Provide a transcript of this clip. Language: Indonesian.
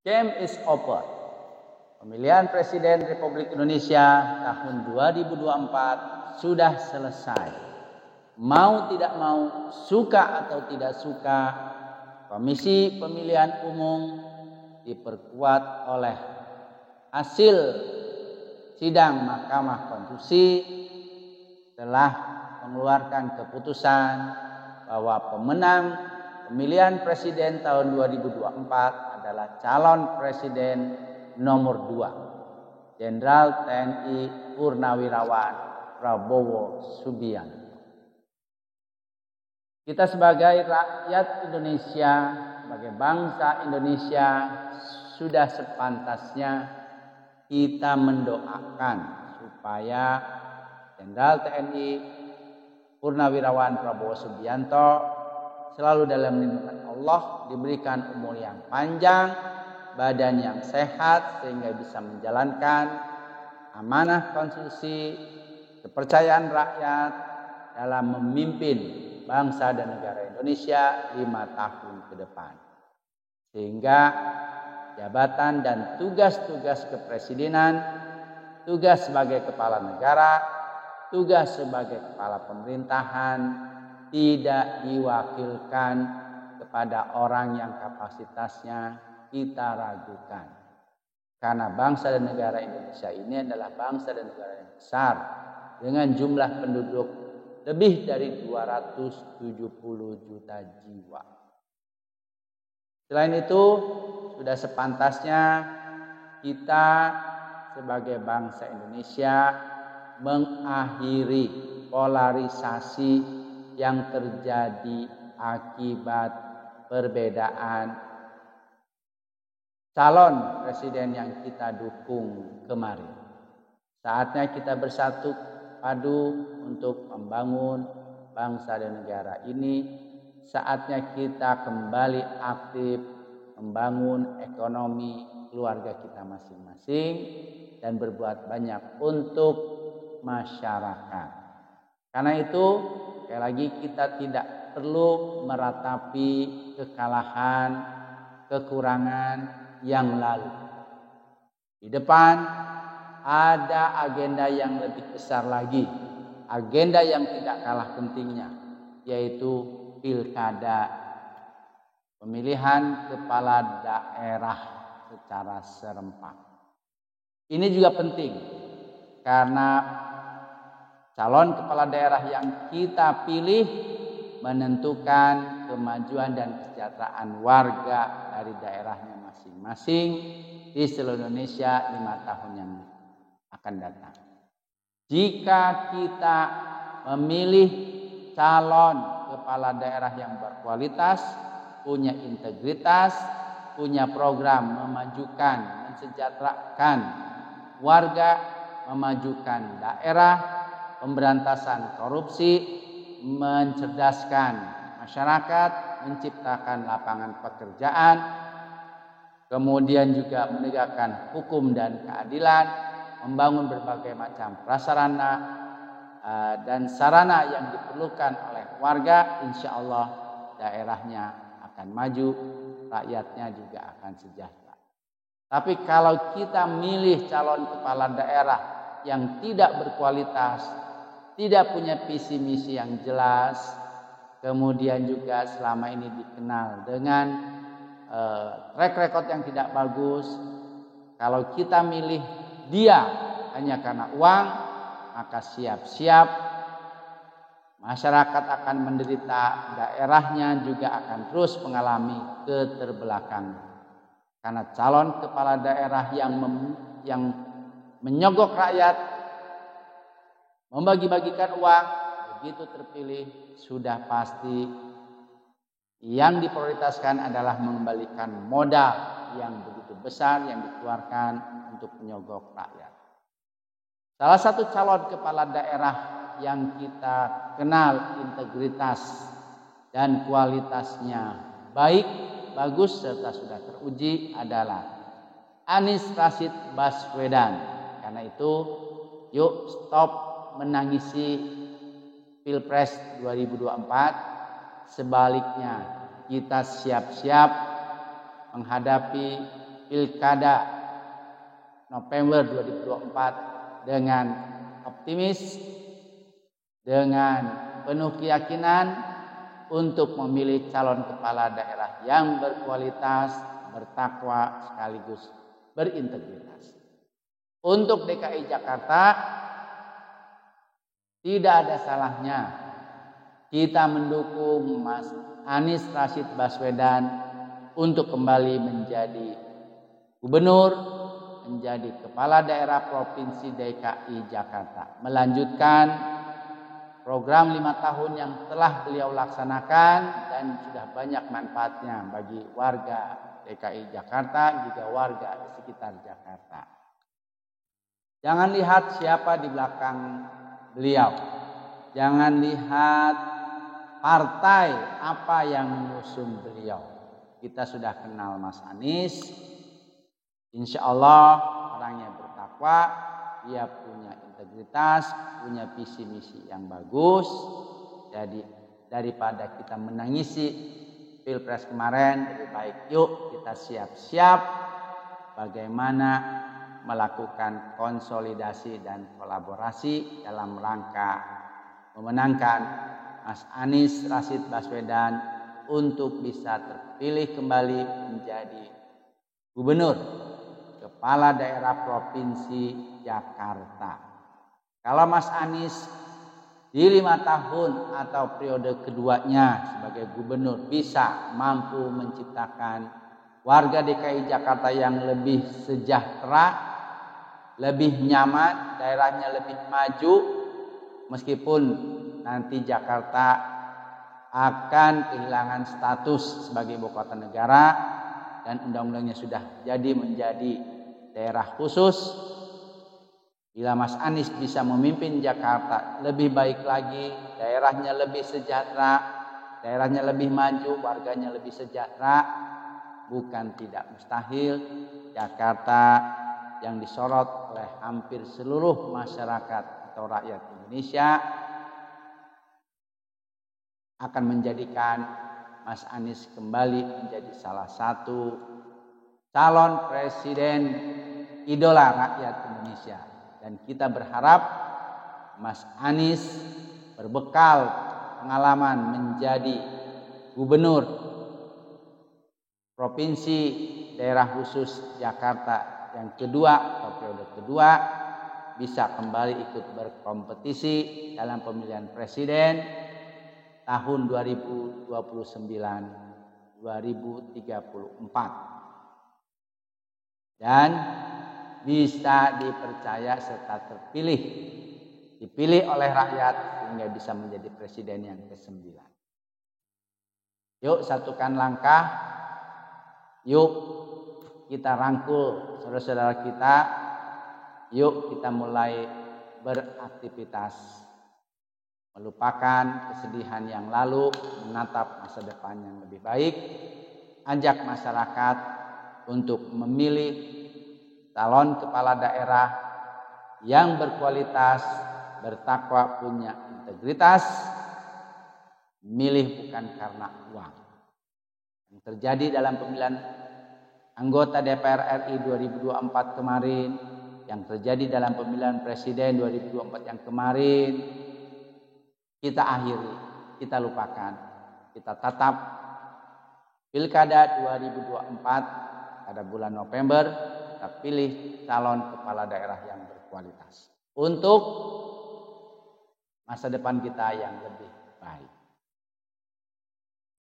Game is over. Pemilihan Presiden Republik Indonesia tahun 2024 sudah selesai. Mau tidak mau, suka atau tidak suka, Komisi Pemilihan Umum diperkuat oleh hasil sidang Mahkamah Konstitusi telah mengeluarkan keputusan bahwa pemenang pemilihan presiden tahun 2024 adalah calon presiden nomor 2, Jenderal TNI Purnawirawan Prabowo Subianto. Kita sebagai rakyat Indonesia, sebagai bangsa Indonesia, sudah sepantasnya kita mendoakan supaya Jenderal TNI Purnawirawan Prabowo Subianto selalu dalam lindungan Allah, diberikan umur yang panjang, badan yang sehat sehingga bisa menjalankan amanah konstitusi, kepercayaan rakyat dalam memimpin bangsa dan negara Indonesia 5 tahun ke depan. Sehingga jabatan dan tugas-tugas kepresidenan, tugas sebagai kepala negara, tugas sebagai kepala pemerintahan tidak diwakilkan kepada orang yang kapasitasnya kita ragukan. Karena bangsa dan negara Indonesia ini adalah bangsa dan negara yang besar dengan jumlah penduduk lebih dari 270 juta jiwa. Selain itu, sudah sepantasnya kita sebagai bangsa Indonesia mengakhiri polarisasi yang terjadi akibat perbedaan calon presiden yang kita dukung kemarin. Saatnya kita bersatu padu untuk membangun bangsa dan negara ini. Saatnya kita kembali aktif membangun ekonomi keluarga kita masing-masing dan berbuat banyak untuk masyarakat. Karena itu, sekali lagi kita tidak perlu meratapi kekalahan, kekurangan yang lalu. Di depan ada agenda yang lebih besar lagi, agenda yang tidak kalah pentingnya, yaitu pilkada, pemilihan kepala daerah secara serentak. Ini juga penting karena calon kepala daerah yang kita pilih menentukan kemajuan dan kesejahteraan warga dari daerahnya masing-masing di seluruh Indonesia 5 tahun yang akan datang. Jika kita memilih calon kepala daerah yang berkualitas, punya integritas, punya program memajukan, mensejahterakan warga, memajukan daerah, pemberantasan korupsi, mencerdaskan masyarakat, menciptakan lapangan pekerjaan, kemudian juga menegakkan hukum dan keadilan, membangun berbagai macam prasarana dan sarana yang diperlukan oleh warga, insya Allah daerahnya akan maju, rakyatnya juga akan sejahtera. Tapi kalau kita milih calon kepala daerah yang tidak berkualitas, tidak punya visi misi yang jelas, kemudian juga selama ini dikenal dengan track record yang tidak bagus. Kalau kita milih dia hanya karena uang, maka siap-siap masyarakat akan menderita, daerahnya juga akan terus mengalami keterbelakangan. Karena calon kepala daerah yang menyogok rakyat, membagi-bagikan uang, begitu terpilih sudah pasti yang diprioritaskan adalah mengembalikan modal yang begitu besar yang dikeluarkan untuk menyogok rakyat. Salah satu calon kepala daerah yang kita kenal integritas dan kualitasnya baik, bagus serta sudah teruji adalah Anies Rashid Baswedan. Karena itu, yuk stop menangisi Pilpres 2024. Sebaliknya, kita siap-siap menghadapi Pilkada November 2024 dengan optimis, dengan penuh keyakinan untuk memilih calon kepala daerah yang berkualitas, bertakwa, sekaligus berintegritas. Untuk DKI Jakarta, tidak ada salahnya kita mendukung Mas Anies Rashid Baswedan untuk kembali menjadi gubernur, menjadi kepala daerah Provinsi DKI Jakarta, melanjutkan program 5 tahun yang telah beliau laksanakan dan sudah banyak manfaatnya bagi warga DKI Jakarta juga warga di sekitar Jakarta. Jangan lihat siapa di belakang beliau. Jangan lihat partai apa yang mengusung beliau. Kita sudah kenal Mas Anies. Insya Allah orangnya bertakwa, dia punya integritas, punya visi misi yang bagus. Jadi daripada kita menangisi Pilpres kemarin, lebih baik yuk kita siap-siap bagaimana melakukan konsolidasi dan kolaborasi dalam rangka memenangkan Mas Anies Rashid Baswedan untuk bisa terpilih kembali menjadi gubernur kepala daerah Provinsi Jakarta. Kalau Mas Anies di 5 tahun atau periode keduanya sebagai gubernur bisa mampu menciptakan warga DKI Jakarta yang lebih sejahtera, lebih nyaman, daerahnya lebih maju, meskipun nanti Jakarta akan kehilangan status sebagai ibu kota negara dan undang-undangnya sudah jadi menjadi daerah khusus. Bila Mas Anies bisa memimpin Jakarta lebih baik lagi, daerahnya lebih sejahtera, daerahnya lebih maju, warganya lebih sejahtera, bukan tidak mustahil Jakarta yang disorot oleh hampir seluruh masyarakat atau rakyat Indonesia akan menjadikan Mas Anies kembali menjadi salah satu calon presiden idola rakyat Indonesia. Dan kita berharap Mas Anies berbekal pengalaman menjadi gubernur Provinsi Daerah Khusus Jakarta yang kedua atau periode kedua bisa kembali ikut berkompetisi dalam pemilihan presiden tahun 2029-2034 dan bisa dipercaya serta dipilih oleh rakyat sehingga bisa menjadi presiden yang ke-9. Yuk satukan langkah, yuk kita rangkul saudara-saudara kita, yuk kita mulai beraktivitas, melupakan kesedihan yang lalu, menatap masa depan yang lebih baik, ajak masyarakat untuk memilih calon kepala daerah yang berkualitas, bertakwa, punya integritas, milih bukan karena uang. Yang terjadi dalam pemilihan anggota DPR RI 2024 kemarin, yang terjadi dalam pemilihan presiden 2024 yang kemarin, kita akhiri, kita lupakan, kita tatap Pilkada 2024 pada bulan November. Kita pilih calon kepala daerah yang berkualitas untuk masa depan kita yang lebih baik.